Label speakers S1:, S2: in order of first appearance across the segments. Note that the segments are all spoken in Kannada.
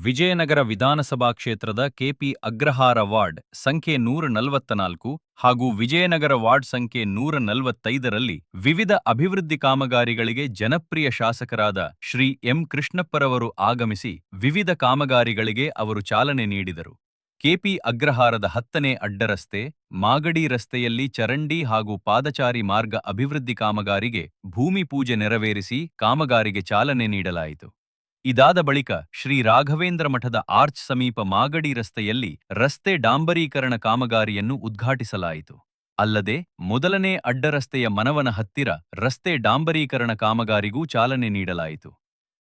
S1: ವಿಜಯನಗರ ವಿಧಾನಸಭಾ ಕ್ಷೇತ್ರದ ಕೆಪಿ ಅಗ್ರಹಾರ ವಾರ್ಡ್ ಸಂಖ್ಯೆ 144 ಹಾಗೂ ವಿಜಯನಗರ ವಾರ್ಡ್ ಸಂಖ್ಯೆ 145ರಲ್ಲಿ ವಿವಿಧ ಅಭಿವೃದ್ಧಿ ಕಾಮಗಾರಿಗಳಿಗೆ ಜನಪ್ರಿಯ ಶಾಸಕರಾದ ಶ್ರೀ ಎಂ ಕೃಷ್ಣಪ್ಪರವರು ಆಗಮಿಸಿ ವಿವಿಧ ಕಾಮಗಾರಿಗಳಿಗೆ ಅವರು ಚಾಲನೆ ನೀಡಿದರು. ಕೆಪಿ ಅಗ್ರಹಾರದ 10ನೇ ಅಡ್ಡರಸ್ತೆ, ಮಾಗಡಿ ರಸ್ತೆಯಲ್ಲಿ ಚರಂಡಿ ಹಾಗೂ ಪಾದಚಾರಿ ಮಾರ್ಗ ಅಭಿವೃದ್ಧಿ ಕಾಮಗಾರಿಗೆ ಭೂಮಿ ಪೂಜೆ ನೆರವೇರಿಸಿ ಕಾಮಗಾರಿಗೆ ಚಾಲನೆ ನೀಡಲಾಯಿತು. ಇದಾದ ಬಳಿಕ ಶ್ರೀ ರಾಘವೇಂದ್ರ ಮಠದ ಆರ್ಚ್ ಸಮೀಪ ಮಾಗಡಿ ರಸ್ತೆಯಲ್ಲಿ ರಸ್ತೆ ಡಾಂಬರೀಕರಣ ಕಾಮಗಾರಿಯನ್ನು ಉದ್ಘಾಟಿಸಲಾಯಿತು. ಅಲ್ಲದೆ ಮೊದಲನೇ ಅಡ್ಡರಸ್ತೆಯ ಮನವನ ಹತ್ತಿರ ರಸ್ತೆ ಡಾಂಬರೀಕರಣ ಕಾಮಗಾರಿಗೂ ಚಾಲನೆ ನೀಡಲಾಯಿತು.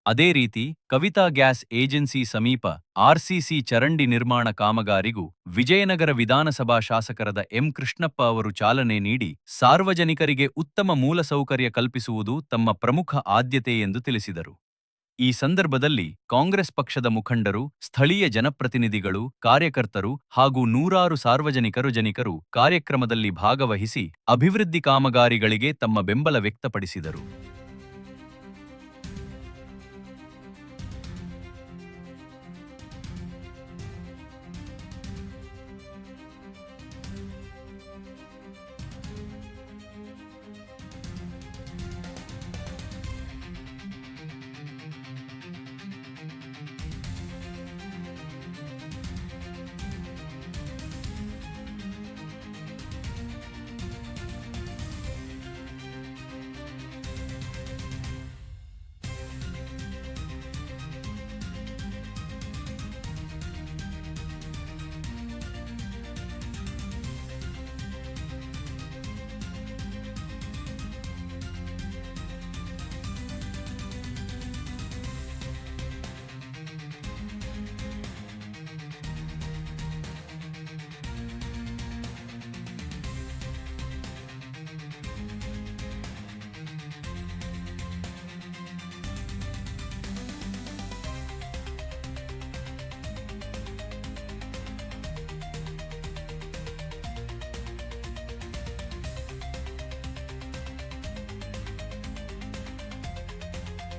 S1: ಅದೇ ರೀತಿ ಕವಿತಾ ಗ್ಯಾಸ್ ಏಜೆನ್ಸಿ ಸಮೀಪ ಆರ್ಸಿಸಿ ಚರಂಡಿ ನಿರ್ಮಾಣ ಕಾಮಗಾರಿಗೂ ವಿಜಯನಗರ ವಿಧಾನಸಭಾ ಶಾಸಕರಾದ ಎಂ ಕೃಷ್ಣಪ್ಪ ಅವರು ಚಾಲನೆ ನೀಡಿ ಸಾರ್ವಜನಿಕರಿಗೆ ಉತ್ತಮ ಮೂಲಸೌಕರ್ಯ ಕಲ್ಪಿಸುವುದು ತಮ್ಮ ಪ್ರಮುಖ ಆದ್ಯತೆ ಎಂದು ತಿಳಿಸಿದರು. ಈ ಸಂದರ್ಭದಲ್ಲಿ ಕಾಂಗ್ರೆಸ್ ಪಕ್ಷದ ಮುಖಂಡರು, ಸ್ಥಳೀಯ ಜನಪ್ರತಿನಿಧಿಗಳು, ಕಾರ್ಯಕರ್ತರು ಹಾಗೂ ನೂರಾರು ಸಾರ್ವಜನಿಕರು ಕಾರ್ಯಕ್ರಮದಲ್ಲಿ ಭಾಗವಹಿಸಿ ಅಭಿವೃದ್ಧಿ ಕಾಮಗಾರಿಗಳಿಗೆ ತಮ್ಮ ಬೆಂಬಲ ವ್ಯಕ್ತಪಡಿಸಿದರು.